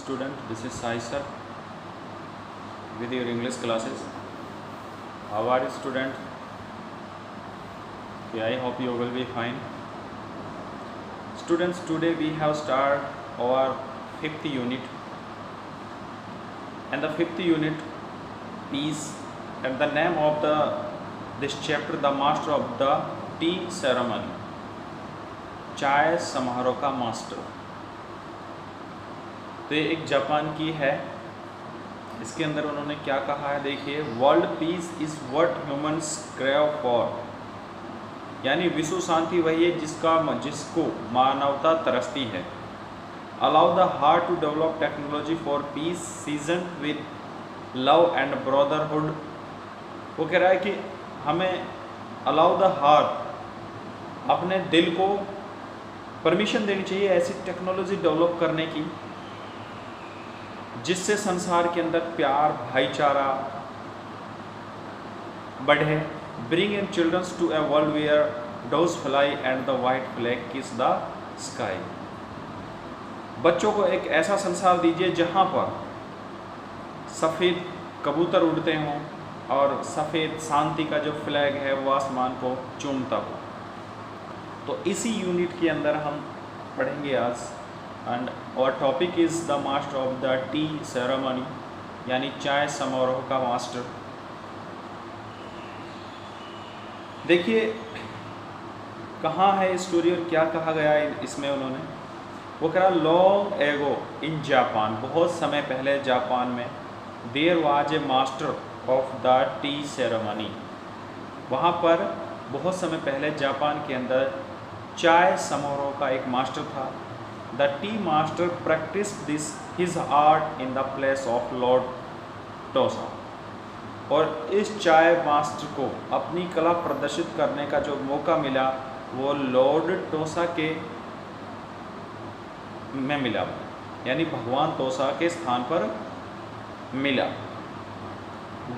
student, this is Sai sir with your English classes. How are you student? Okay, I hope you will be fine. Students, today we have started our 5th unit, and the 5th unit is, and the name of this chapter, the master of the tea ceremony, चाय समारोह का master. तो ये एक Japan की है। इसके अंदर उन्होंने क्या कहा है, देखिए, world peace is what humans crave for, यानी विश्व शांति वही है जिसको मानवता तरसती है। Allow the heart to develop technology for peace season with love and brotherhood. वो कह रहा है कि हमें अलाउ द हार्ट, अपने दिल को परमिशन देनी चाहिए ऐसी टेक्नोलॉजी डेवलप करने की जिससे संसार के अंदर प्यार भाईचारा बढ़े। Bring in childrens to a world where doves fly and the white flag kiss the sky. बच्चों को एक ऐसा संसार दीजिए जहाँ पर सफ़ेद कबूतर उड़ते हों और सफ़ेद शांति का जो फ्लैग है वो आसमान को चूमता हो। तो इसी यूनिट के अंदर हम पढ़ेंगे आज, एंड और topic is the master of the tea ceremony, यानी चाय समारोह का मास्टर। देखिए कहाँ है स्टोरी और क्या कहा गया है इसमें उन्होंने। वो कह रहा, लॉन्ग एगो इन जापान, बहुत समय पहले जापान में, there was a master of the tea ceremony. वहाँ पर बहुत समय पहले जापान के अंदर चाय समारोह का एक मास्टर था। The tea master practise this his art in the place of Lord Tosa. और इस चाय मास्टर को अपनी कला प्रदर्शित करने का जो मौका मिला वो लॉर्ड टोसा के में मिला, यानी भगवान टोसा के स्थान पर मिला।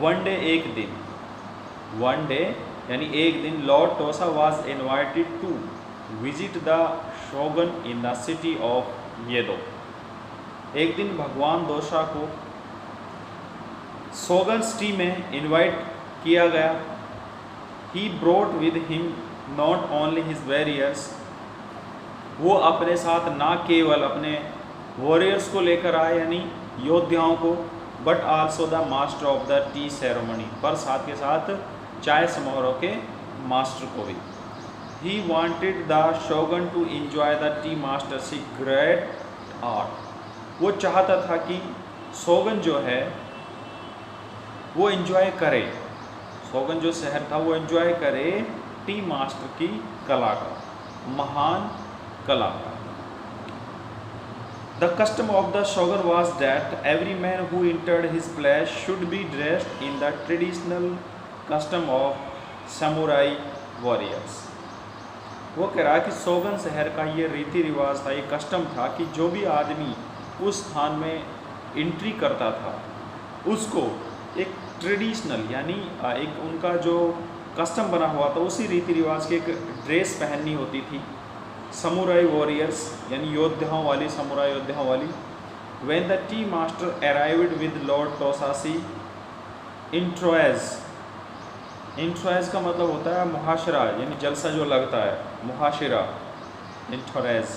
वन डे, एक दिन, वन डे यानी एक दिन, Lord Tosa was invited to visit the shogun in the city of Yedo. एक दिन भगवान टोसा को शोगन सिटी में इनवाइट किया गया। He brought with him not only his warriors, वो अपने साथ ना केवल अपने वॉरियर्स को लेकर आए यानी योद्धाओं को, but also the master of the tea ceremony, पर साथ के साथ चाय समारोह के मास्टर को भी। He wanted the shogun to enjoy the tea master see great art. वो चाहता था कि शोगन जो है वो एंजॉय करे, शोगन जो शहर था वो एंजॉय करे टी मास्टर की कला का, महान कला का। The custom of the shogun was that every man who entered his place should be dressed in the traditional custom of samurai warriors। वो कह रहा कि शोगन शहर का ये रीति रिवाज था, ये कस्टम था कि जो भी आदमी उस स्थान में एंट्री करता था उसको एक ट्रेडिशनल यानी एक उनका जो कस्टम बना हुआ था उसी रीति रिवाज की एक ड्रेस पहननी होती थी। समुराई वॉरियर्स यानी योद्धाओं वाली, समुराई योद्धाओं वाली। When the tea master arrived with Lord Tosa's entourage, entourage का मतलब होता है मुहाशरा, यानी जलसा जो लगता है, मुहाशिरा, इंट्रोएज।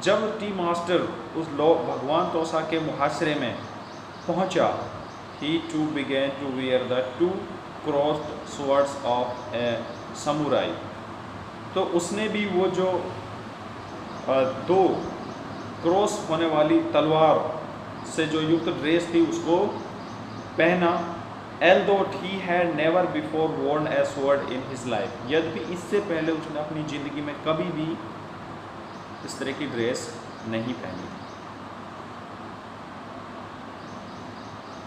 जब टी मास्टर उस भगवान टोसा के मुहाशरे में पहुंचा, he too began to wear the two crossed swords of a samurai. तो उसने भी वो जो दो क्रॉस होने वाली तलवार से जो युक्त ड्रेस थी उसको पहना। Although he had never before worn a sword in his life, यद्यपि इससे पहले उसने अपनी ज़िंदगी में कभी भी इस तरह की ड्रेस नहीं पहनी।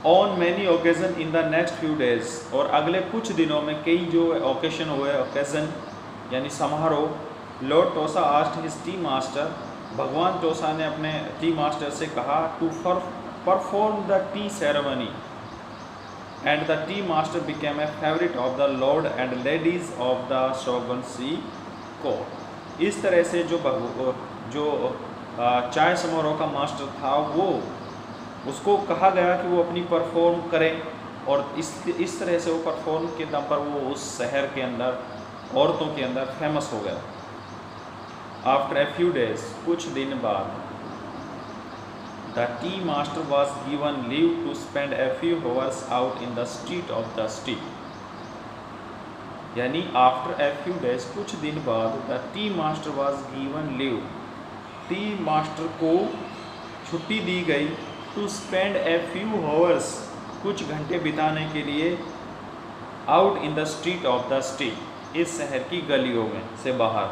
On many occasion in the next few days, और अगले कुछ दिनों में कई जो ओकेशन हुए, ओकेजन यानी समारोह, lord Tosa asked his tea master, भगवान टोसा ने अपने टी मास्टर से कहा, to perform the tea ceremony, and the tea master became a favorite of the lord and ladies of the shogun's court। इस तरह से जो चाय समारोह का मास्टर था, वो उसको कहा गया कि वो अपनी परफॉर्म करे, और इस तरह से वो परफॉर्म के दम पर वो उस शहर के अंदर औरतों के अंदर फेमस हो गया। आफ्टर ए फ्यू डेज, कुछ दिन बाद, the tea master was given leave to spend a few hours out in the street of the city. यानी आफ्टर ए फ्यू डेज, कुछ दिन बाद, the tea master was given leave, tea master को छुट्टी दी गई, to spend a few hours, कुछ घंटे बिताने के लिए, out in the street of the city, इस शहर की गलियों में से बाहर।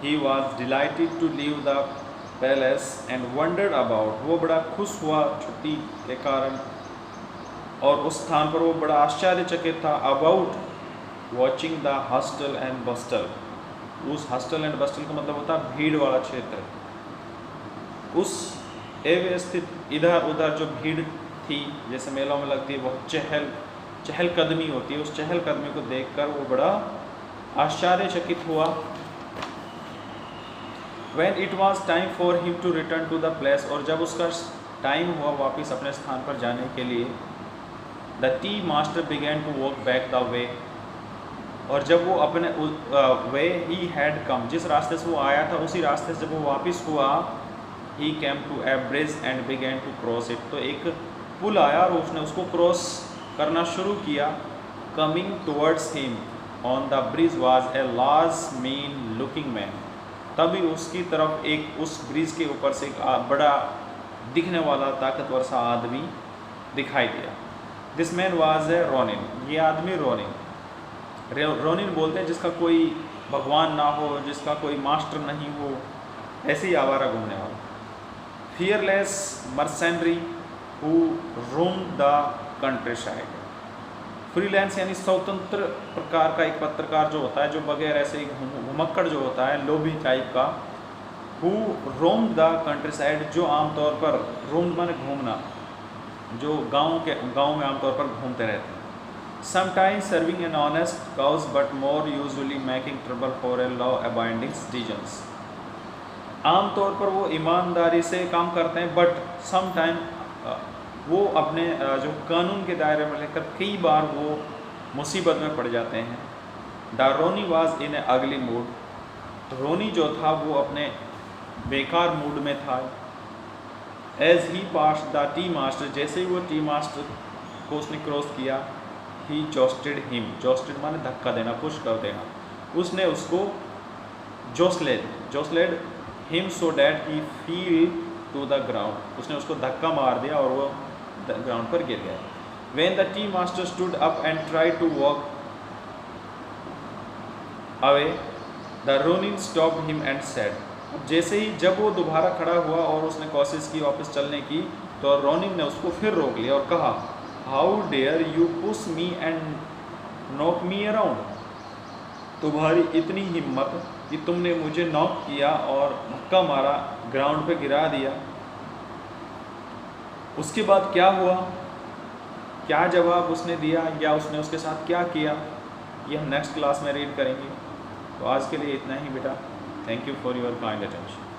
He was delighted to leave the palace and wandered about, वो बड़ा खुश हुआ छुट्टी के कारण, और उस स्थान पर वो बड़ा आश्चर्यचकित था। About watching the hustle and bustle, उस हस्टल एंड बस्टल का मतलब होता है भीड़ वाला क्षेत्र, उस अव्यवस्थित इधर उधर जो भीड़ थी, जैसे मेलों में लगती है, बहुत चहल कदमी होती है, उस चहल कदमी को देखकर वो बड़ा आश्चर्यचकित हुआ। When it was time for him to return to the place, और जब उसका टाइम हुआ वापस अपने स्थान पर जाने के लिए, the tea master began to walk back the way, और जब वो अपने way he had come, जिस रास्ते से वो आया था उसी रास्ते से जब वो वापस हुआ, he came to a bridge and began to cross it, तो एक पुल आया और उसने उसको क्रॉस करना शुरू किया। Coming towards him on the bridge was a large mean looking man, तभी उसकी तरफ एक, उस ब्रिज के ऊपर से एक बड़ा दिखने वाला ताकतवर सा आदमी दिखाई दिया। This man was a Ronin, ये आदमी रोनिन बोलते हैं जिसका कोई भगवान ना हो, जिसका कोई मास्टर नहीं हो, ऐसे ही आवारा घूमने वाला। Fearless mercenary who roam the countryside, freelance यानी स्वतंत्र प्रकार का एक पत्रकार जो होता है, जो बगैर ऐसे ही घुमक्कड़ जो होता है, लोभी टाइप का। Who roam the country side, जो आमतौर पर, रोम माने घूमना, जो गांव में आमतौर पर घूमते रहते हैं। Sometimes serving an honest cause but more usually making trouble for a law abiding citizens, आमतौर पर वो ईमानदारी से काम करते हैं, बट समटाइम वो अपने जो कानून के दायरे में लेकर कई बार वो मुसीबत में पड़ जाते हैं। द रोनी वाज इन ए अगली मूड, रोनी जो था वो अपने बेकार मूड में था। As he pass the tea master, जैसे ही वो टी मास्टर को उसने क्रॉस किया, ही जॉस्टेड हिम, जॉस्टेड माने धक्का देना, पुश कर देना, उसने उसको jostled him so that he feel to the ground, उसने उसको धक्का मार दिया और वो ग्राउंड पर गिर गया। When the tea master stood up and tried to walk away, the Ronin stopped him and said, जैसे ही जब वो दोबारा खड़ा हुआ और उसने कोशिश की वापस चलने की, तो रोनिन ने उसको फिर रोक लिया और कहा, How dare you push me and knock me around, तुम्हारी इतनी हिम्मत कि तुमने मुझे नॉक किया और धक्का मारा, ग्राउंड पे गिरा दिया। उसके बाद क्या हुआ, क्या जवाब उसने दिया, या उसने उसके साथ क्या किया, ये हम नेक्स्ट क्लास में रीड करेंगे। तो आज के लिए इतना ही बेटा। Thank you for your kind attention.